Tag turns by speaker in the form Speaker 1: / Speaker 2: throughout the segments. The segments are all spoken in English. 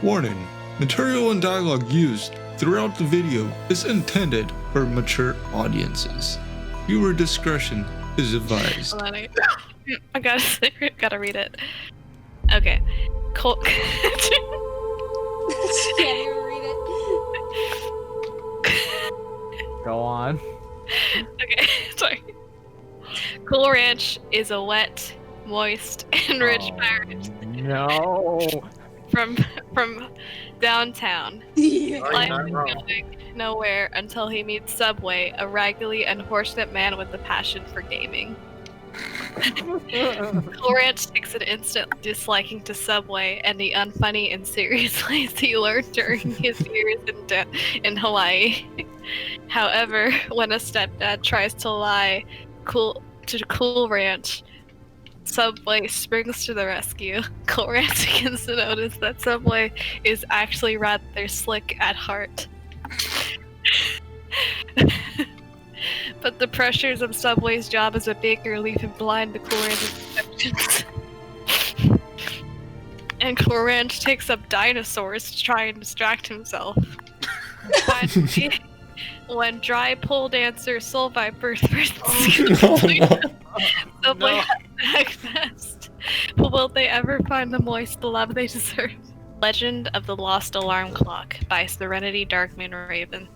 Speaker 1: Warning: material and dialogue used throughout the video is intended for mature audiences. Viewer discretion is advised.
Speaker 2: Hold on, I gotta read it. Okay.
Speaker 3: Can't even read it.
Speaker 4: Go on.
Speaker 2: Okay, sorry. Cool Ranch is a wet, moist, and rich pirate
Speaker 4: No.
Speaker 2: from downtown.
Speaker 3: Yeah.
Speaker 2: Life is going nowhere until he meets Subway, a raggedy, unfortunate man with a passion for gaming. Cool Ranch takes an instant disliking to Subway and the unfunny and serious ways he learned during his years in Hawaii. However, when a stepdad tries to lie to Cool Ranch, Subway springs to the rescue. Cool Ranch begins to notice that Subway is actually rather slick at heart. But the pressures of Subway's job as a baker leave him blind to Cool Ranch's exceptions. And Cool Ranch takes up dinosaurs to try and distract himself. Finally, when dry pole dancer Soul Viper Subway has best. But will they ever find the moist love they deserve? Legend of the Lost Alarm Clock by Serenity Darkmoon Raven.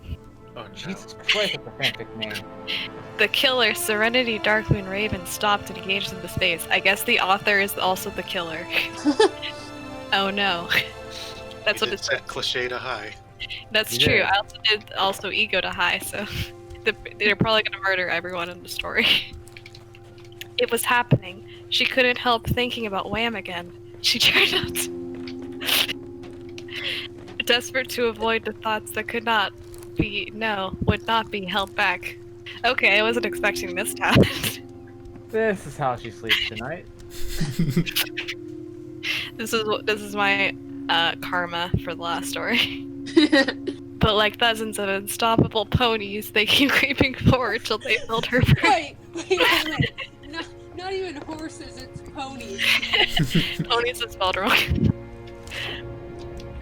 Speaker 5: Oh, no.
Speaker 4: Jesus Christ, that's a fanfic name.
Speaker 2: The killer, Serenity Darkmoon Raven, stopped and engaged in the space. I guess the author is also the killer. Oh no. That's what it said.
Speaker 5: Cliche to high.
Speaker 2: That's
Speaker 4: You
Speaker 2: true.
Speaker 4: did.
Speaker 2: I also did ego to high, so they're probably gonna murder everyone in the story. It was happening. She couldn't help thinking about Wham again. She turned out desperate to avoid the thoughts that would not be held back. Okay, I wasn't expecting this to happen.
Speaker 4: This is how she sleeps tonight.
Speaker 2: This is my karma for the last story. But like dozens of unstoppable ponies, they keep creeping forward till they build her brain.
Speaker 3: Wait a minute. Not even horses, it's ponies.
Speaker 2: Ponies is spelled wrong.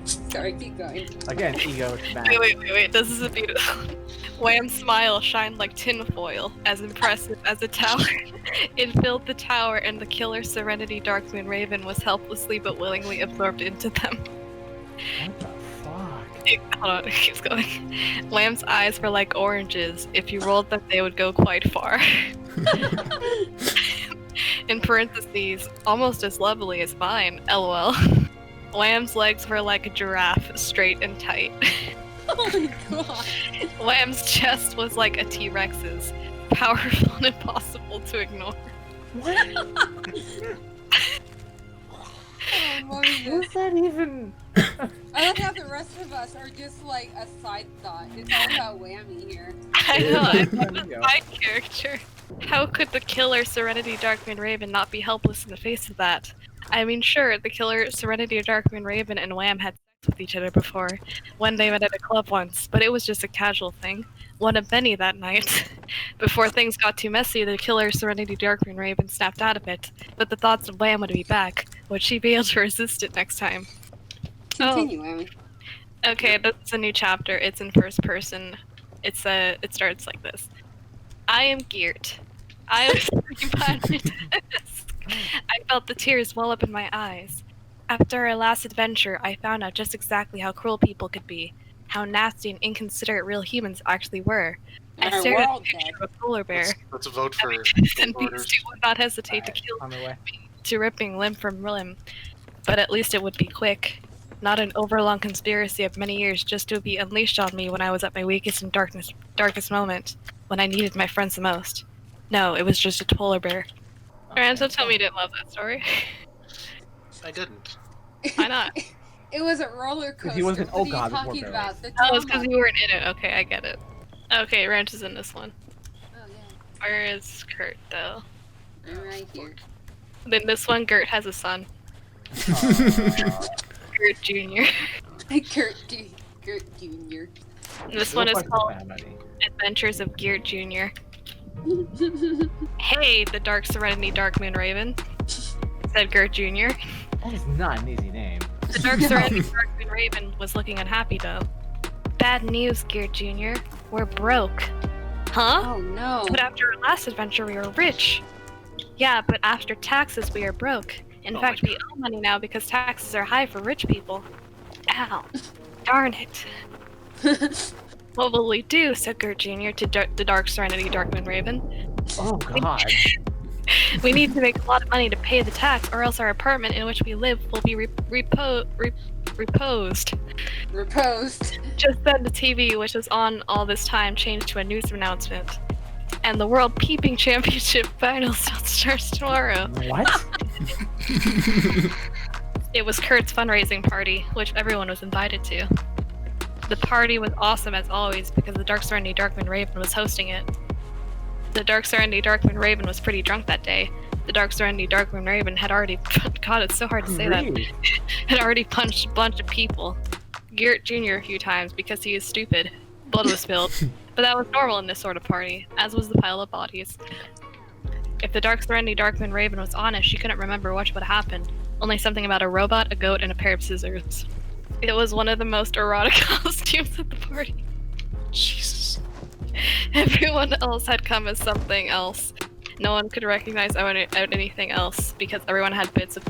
Speaker 3: Sorry, keep going.
Speaker 4: Again, ego to back.
Speaker 2: Wait, this is a beautiful. Wham's smile shined like tinfoil, as impressive as a tower. It filled the tower, and the killer Serenity Darkmoon Raven was helplessly but willingly absorbed into them.
Speaker 4: What the fuck?
Speaker 2: Hold on, it keeps going. Wham's eyes were like oranges. If you rolled them, they would go quite far. In parentheses, almost as lovely as mine, lol. Wham's legs were like a giraffe, straight and tight.
Speaker 3: Oh my god.
Speaker 2: Wham's chest was like a T-Rex's, powerful and impossible to ignore.
Speaker 3: What is this?
Speaker 4: What's that even?
Speaker 3: I love how the rest of us are just like a side thought. It's all about Whammy here.
Speaker 2: I know, I'm
Speaker 4: There
Speaker 2: a
Speaker 4: you go.
Speaker 2: side character. How could the killer Serenity Darkmoon Raven not be helpless in the face of that? I mean, sure, the killer Serenity Darkmoon Raven and Wham had sex with each other before, when they met at a club once, but it was just a casual thing. One of many that night. Before things got too messy, the killer Serenity Darkmoon Raven snapped out of it, but the thoughts of Wham would be back. Would she be able to resist it next time?
Speaker 3: Continue, Whammy.
Speaker 2: Okay, this is a new chapter. It's in first person. It starts like this. I am Geert. I was sleeping behind my desk. I felt the tears well up in my eyes. After our last adventure, I found out just exactly how cruel people could be, how nasty and inconsiderate real humans actually were. I
Speaker 3: Our
Speaker 2: stared at the
Speaker 3: world
Speaker 2: picture
Speaker 3: dead.
Speaker 2: of a polar bear,
Speaker 5: Let's vote for
Speaker 2: and
Speaker 5: orders.
Speaker 2: beast who would not hesitate to kill
Speaker 4: On the way.
Speaker 2: me, to ripping limb from limb. But at least it would be quick. Not an overlong conspiracy of many years just to be unleashed on me when I was at my weakest and darkest moment, when I needed my friends the most. No, it was just a polar bear. Ranzo told me you didn't love that story.
Speaker 5: I didn't.
Speaker 2: Why not?
Speaker 3: It was a roller coaster.
Speaker 4: he wasn't-
Speaker 3: What
Speaker 4: oh
Speaker 3: are you
Speaker 4: god, the
Speaker 3: talking
Speaker 4: poor
Speaker 3: about? The
Speaker 2: Oh, it's because
Speaker 3: trauma.
Speaker 2: you weren't in it. Okay, I get it. Okay, Ranch is in this one.
Speaker 3: Oh yeah,
Speaker 2: Where is Kurt, though?
Speaker 3: I'm right here.
Speaker 2: Then this one, Gert has a son. Gert Jr.
Speaker 3: Gert Jr.
Speaker 2: And this one is called Adventures of Geert Jr. Hey, the Dark Serenity Darkmoon Raven, said Gert Jr.
Speaker 4: That is not an easy name.
Speaker 2: The Dark Serenity Darkman Raven was looking unhappy though. Bad news, Gear Jr. We're broke. Huh?
Speaker 3: Oh no.
Speaker 2: But after our last adventure, we were rich. Yeah, but after taxes, we are broke. In fact, we owe money now because taxes are high for rich people. Ow. Darn it. What will we do? Said Gert Jr. to the Dark Serenity Darkman Raven.
Speaker 4: Oh god.
Speaker 2: We need to make a lot of money to pay the tax, or else our apartment in which we live will be reposed.
Speaker 3: Reposed.
Speaker 2: Just then the TV, which was on all this time, changed to a news announcement. And the World Peeping Championship Finals starts tomorrow.
Speaker 4: What?
Speaker 2: It was Kurt's fundraising party, which everyone was invited to. The party was awesome as always because the Dark Serenity Darkman Raven was hosting it. The Dark Serenity Darkman Raven was pretty drunk that day. The Dark Serenity Darkman Raven had already, God, it's so hard to say that, had already punched a bunch of people. Geert Jr. a few times because he is stupid. Blood was spilled. But that was normal in this sort of party, as was the pile of bodies. If the Dark Serenity Darkman Raven was honest, she couldn't remember what happened. Only something about a robot, a goat, and a pair of scissors. It was one of the most erotic costumes at the party.
Speaker 5: Jesus.
Speaker 2: Everyone else had come as something else. No one could recognize anything else because everyone had bits of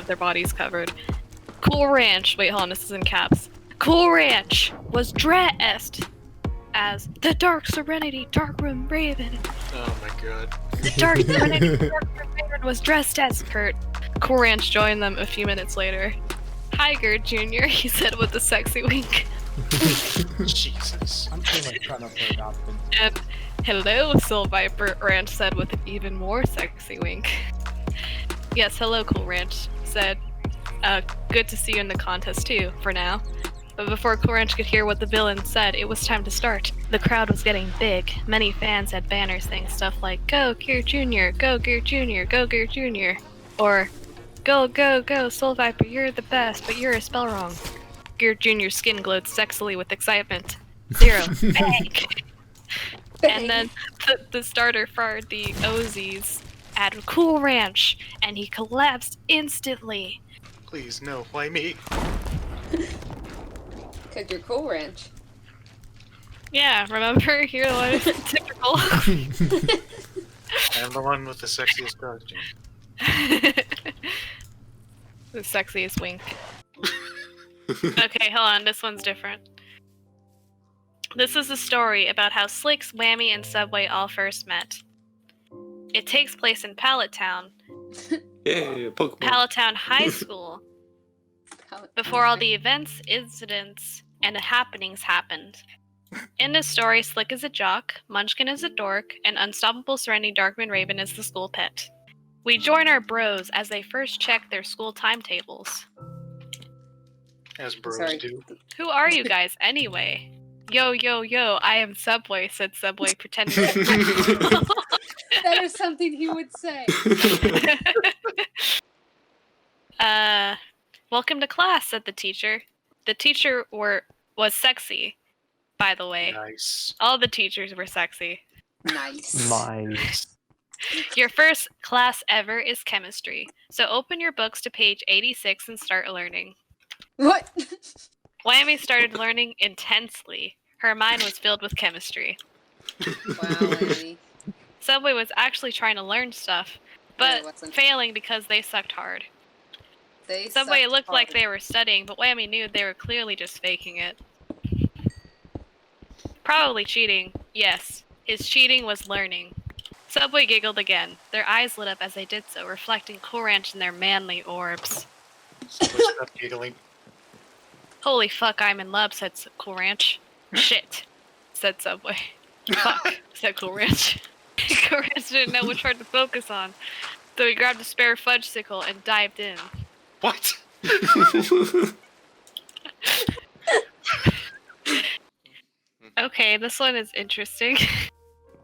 Speaker 2: their bodies covered. Cool Ranch, wait, hold on, this is in caps. Cool Ranch was dressed as the Dark Serenity Darkman Raven.
Speaker 5: Oh my god.
Speaker 2: The Dark Serenity Darkman Raven was dressed as Kurt. Cool Ranch joined them a few minutes later. Hi, Gert Jr., he said with a sexy wink.
Speaker 5: Jesus.
Speaker 4: I'm feeling like trying to play adoption.
Speaker 2: And hello, Soul Viper, Ranch said with an even more sexy wink. Yes, hello, Cool Ranch said. Good to see you in the contest too, for now. But before Cool Ranch could hear what the villain said, it was time to start. The crowd was getting big. Many fans had banners saying stuff like, Go Geert Jr., Go Geert Jr., Go Geert Jr., or Go, go, go, Soul Viper, you're the best, but you're a spell wrong. Geert Jr.'s skin glowed sexily with excitement. 0. Bang! And then the starter fired the Ozies at Cool Ranch, and he collapsed instantly.
Speaker 5: Please, no. Why me?
Speaker 3: Cause you're Cool Ranch.
Speaker 2: Yeah, remember? You're the one who's typical.
Speaker 5: I am the one with the sexiest costume.
Speaker 2: The sexiest wink. Okay, hold on, this one's different. This is a story about how Slicks, Whammy, and Subway all first met. It takes place in Pallet Town.
Speaker 1: Yeah, Pokemon.
Speaker 2: Pallet Town High School. Before all the events, incidents, and happenings happened. In this story, Slick is a jock, Munchkin is a dork, and Unstoppable Serenity Darkman Raven is the school pet. We join our bros as they first check their school timetables.
Speaker 5: As bros
Speaker 3: Sorry.
Speaker 5: do.
Speaker 2: Who are you guys, anyway? Yo, yo, yo, I am Subway, said Subway, pretending to...
Speaker 3: That is something he would say.
Speaker 2: Welcome to class, said the teacher. The teacher was sexy, by the way.
Speaker 5: Nice.
Speaker 2: All the teachers were sexy.
Speaker 3: Nice.
Speaker 4: Nice.
Speaker 2: Your first class ever is chemistry, so open your books to page 86 and start learning.
Speaker 3: What?
Speaker 2: Whammy started learning intensely. Her mind was filled with chemistry.
Speaker 3: Wow, Amy.
Speaker 2: Subway was actually trying to learn stuff,
Speaker 3: No, it
Speaker 2: but
Speaker 3: wasn't.
Speaker 2: failing because they sucked hard.
Speaker 3: They
Speaker 2: Subway
Speaker 3: sucked
Speaker 2: looked like
Speaker 3: hard.
Speaker 2: they were studying, but Whammy knew they were clearly just faking it. Probably cheating. Yes, his cheating was learning. Subway giggled again. Their eyes lit up as they did so, reflecting Cool Ranch in their manly orbs.
Speaker 5: Stop giggling.
Speaker 2: Holy fuck, I'm in love, said Cool Ranch. Shit, said Subway. Fuck, said Cool Ranch. Cool Ranch didn't know which part to focus on, so he grabbed a spare fudgesicle and dived in.
Speaker 5: What?
Speaker 2: Okay, this one is interesting.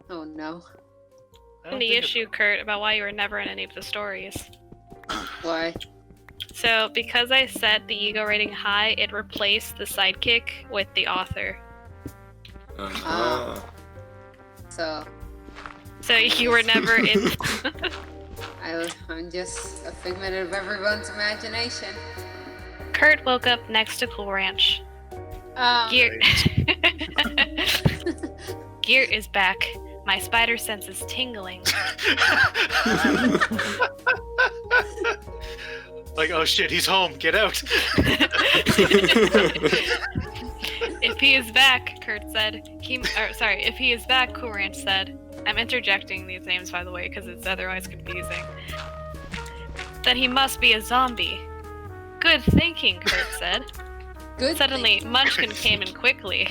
Speaker 3: Oh no.
Speaker 5: I don't
Speaker 2: The
Speaker 5: think
Speaker 2: issue, Kurt, about why you were never in any of the stories.
Speaker 3: Why?
Speaker 2: So, because I set the ego rating high, it replaced the sidekick with the author.
Speaker 1: Uh-huh.
Speaker 3: So
Speaker 2: So you were never in...
Speaker 3: I'm just a figment of everyone's imagination.
Speaker 2: Kurt woke up next to Cool Ranch. Geert. Geert is back. My spider sense is tingling.
Speaker 5: Like, oh shit, he's home. Get out.
Speaker 2: If he is back, Kurt said. If he is back, Cool Ranch said. I'm interjecting these names, by the way, because it's otherwise confusing. Then he must be a zombie. Good thinking, Kurt said.
Speaker 3: Good
Speaker 2: Suddenly,
Speaker 3: thing.
Speaker 2: Munchkin came in quickly.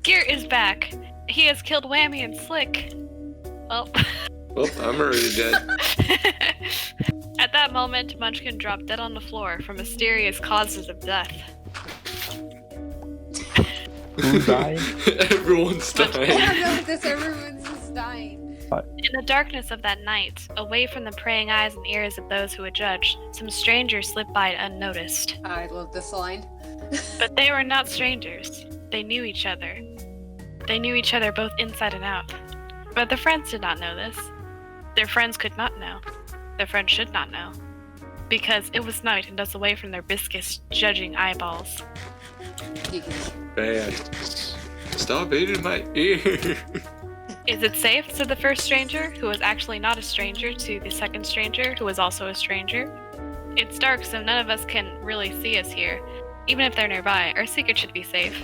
Speaker 2: Geert is back. He has killed Whammy and Slick. Well,
Speaker 1: Well, I'm already dead.
Speaker 2: at that moment, Munchkin dropped dead on the floor from mysterious causes of death.
Speaker 4: Who died?
Speaker 1: Everyone's
Speaker 3: I
Speaker 1: dying.
Speaker 3: don't know this. Everyone's just dying.
Speaker 2: In the darkness of that night, away from the praying eyes and ears of those who would judge, some strangers slipped by unnoticed.
Speaker 3: I love this line.
Speaker 2: But they were not strangers. They knew each other. They knew each other both inside and out. But their friends did not know this. Their friends could not know. Their friends should not know. Because it was night and thus away from their viscous, judging eyeballs.
Speaker 1: Bad. Stop eating my ear.
Speaker 2: Is it safe? Said the first stranger, who was actually not a stranger, to the second stranger, who was also a stranger. It's dark, so none of us can really see us here. Even if they're nearby, our secret should be safe.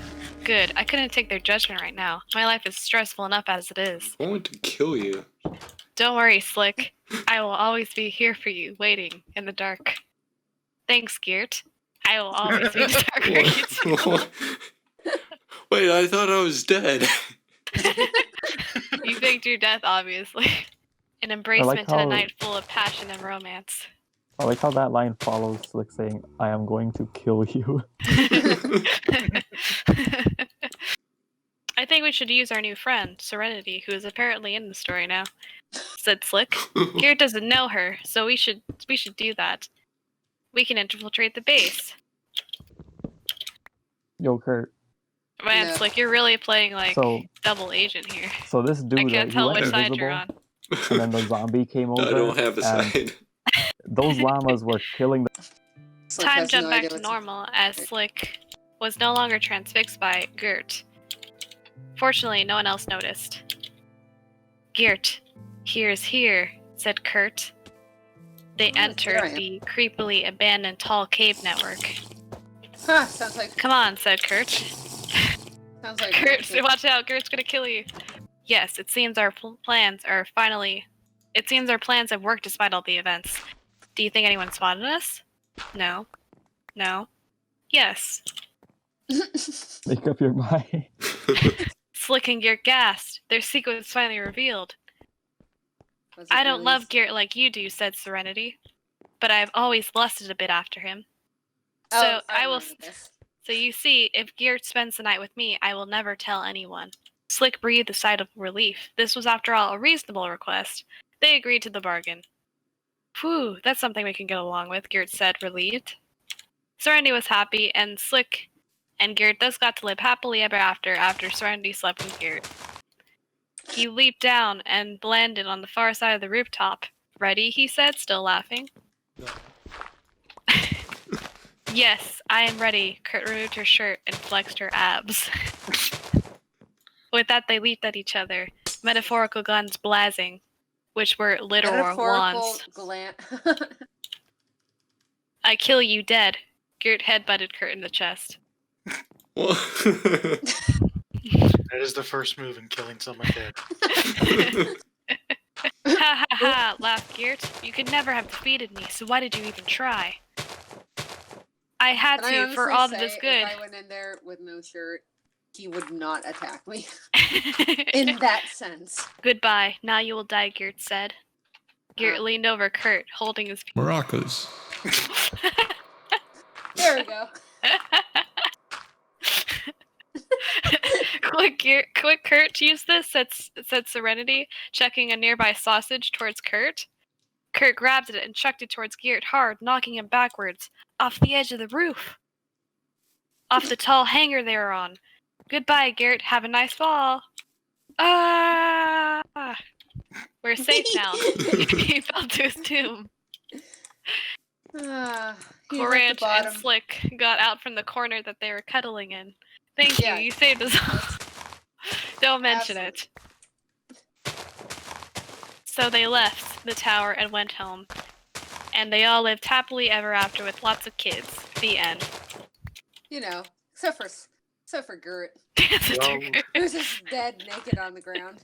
Speaker 2: Good. I couldn't take their judgment right now. My life is stressful enough as it is.
Speaker 1: I want to kill you.
Speaker 2: Don't worry, Slick. I will always be here for you, waiting in the dark. Thanks, Geert. I will always be in the dark for you too.
Speaker 1: Wait, I thought I was dead.
Speaker 2: You faked your death, obviously. An embracement in a night full of passion and romance.
Speaker 4: I like how that line follows Slick saying, I am going to kill you.
Speaker 2: I think we should use our new friend, Serenity, who is apparently in the story now, said Slick. Geert doesn't know her, so we should do that. We can infiltrate the base.
Speaker 4: Yo, Kurt.
Speaker 2: Man,
Speaker 3: Yeah.
Speaker 2: Slick, you're really playing like
Speaker 4: So-
Speaker 2: double agent here.
Speaker 4: So this dude,
Speaker 2: I
Speaker 4: right,
Speaker 2: can't
Speaker 4: he
Speaker 2: tell
Speaker 4: went
Speaker 2: which side
Speaker 4: invisible,
Speaker 2: you're on.
Speaker 4: and then the zombie came over.
Speaker 1: I don't have a
Speaker 4: and
Speaker 1: side.
Speaker 4: Those llamas were killing the
Speaker 3: Slick
Speaker 2: Time
Speaker 3: has
Speaker 2: jumped
Speaker 3: no
Speaker 2: back
Speaker 3: idea
Speaker 2: to
Speaker 3: what's-
Speaker 2: normal as Slick was no longer transfixed by Geert. Fortunately, no one else noticed. Geert, here's here, said Kurt. They
Speaker 3: Oh, there I
Speaker 2: entered
Speaker 3: am.
Speaker 2: the creepily abandoned tall cave network.
Speaker 3: Huh, sounds like
Speaker 2: Come on, said Kurt. Kurt,
Speaker 3: bullshit.
Speaker 2: watch out, Gert's gonna kill you. Yes, it seems our plans have worked despite all the events. Do you think anyone spotted us? No. No. Yes.
Speaker 4: make up your mind.
Speaker 2: Slick and Geert gasped. Their secret was finally revealed.
Speaker 3: Was it
Speaker 2: I don't love
Speaker 3: released?
Speaker 2: Geert like you do, said Serenity. But I've always lusted a bit after him.
Speaker 3: Oh,
Speaker 2: So I will.
Speaker 3: remember this.
Speaker 2: So you see, if Geert spends the night with me, I will never tell anyone. Slick breathed a sigh of relief. This was, after all, a reasonable request. They agreed to the bargain. Phew, that's something we can get along with, Geert said, relieved. Serenity was happy, and Slick and Geert thus got to live happily ever after Serenity slept with Geert. He leaped down and landed on the far side of the rooftop. Ready, he said, still laughing. Yes, I am ready. Kurt removed her shirt and flexed her abs. With that, they leaped at each other, metaphorical guns blazing, which were literal
Speaker 3: Metaphorical
Speaker 2: wands.
Speaker 3: gland.
Speaker 2: I kill you dead. Geert headbutted Kurt in the chest.
Speaker 1: What?
Speaker 5: That is the first move in killing someone dead.
Speaker 2: Ha ha ha, laughed Geert. You could never have defeated me, so why did you even try? I had
Speaker 3: Can I
Speaker 2: to, for
Speaker 3: honestly
Speaker 2: all
Speaker 3: say,
Speaker 2: that is good.
Speaker 3: If I went in there with no shirt, he would not attack me. In that sense.
Speaker 2: Goodbye, now you will die, Geert said. Geert leaned over Kurt, holding his
Speaker 1: Maracas.
Speaker 3: There we go.
Speaker 2: Quick, Kurt, use this, said Serenity, chucking a nearby sausage towards Kurt. Kurt grabbed it and chucked it towards Geert hard, knocking him backwards, off the edge of the roof. Off the tall hanger they were on. Goodbye, Geert, have a nice fall. Ah! We're safe now. He fell to his doom.
Speaker 3: He's at the
Speaker 2: Corant and
Speaker 3: bottom.
Speaker 2: Slick got out from the corner that they were cuddling in. Thank
Speaker 3: Yeah.
Speaker 2: you, you saved us all. Don't mention it. So they left the tower and went home. And they all lived happily ever after with lots of kids. The end.
Speaker 3: You know, except for Gert,
Speaker 2: It's a
Speaker 5: Well,
Speaker 2: trigger.
Speaker 3: who's just dead naked on the ground.